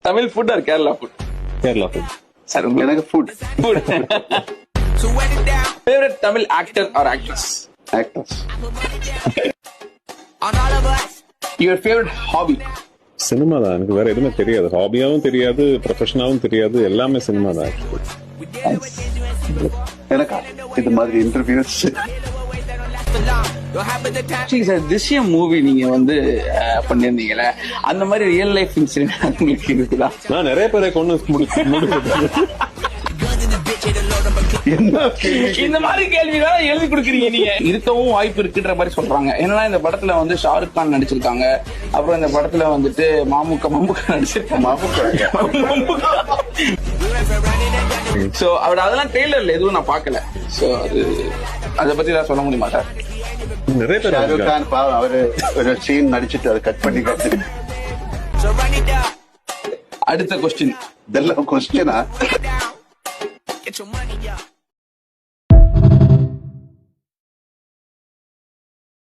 Tamil food or Kerala food? Kerala food. Sir எனக்கு food. Favourite Tamil actor or actress? Actors. Your favourite hobby? Cinema தான். எனக்கு வேற எதுவுமே தெரியாது. ஹாபியாவும் தெரியாது, ப்ரொஃபஷனாவும் தெரியாது, எல்லாமே சினிமா தான். எனக்கா இது மாதிரி இன்டர்வியூஸ் திஷ்யம் மூவி நீங்க வந்து பண்ணிருந்தீங்கல்ல, அந்த மாதிரி ரியல் லைஃப் இன்சிடென்ட் உங்களுக்கு இருக்குதா? நான் நிறைய பேரை கொண்டு இந்த மாதிரி கேள்விதான் எழுதி கொடுக்குறீங்க நீங்க. இருக்கவும் வாய்ப்பு இருக்குன்ற மாதிரி சொல்றாங்க. ஏன்னா இந்த படத்துல வந்து ஷாருக் கான் நடிச்சிருக்காங்க, அப்புறம் இந்த படத்துல வந்துட்டு மம்முக்கா நடிச்சிருக்காங்க. சோ அதெல்லாம் ட்ரெய்லர்ல எதுவும் நான் பாக்கல. சோ அதை பத்தி ஏதாவது சொல்ல முடியுமா சார்? நிறைய பேர் ஷாருக் கான் பாவம் அவரு ஒரு சீன் நடிச்சிட்டு அதை கட் பண்ணி அடுத்த கொஸ்டின். இதெல்லாம் கொஸ்டினா? Get your money up.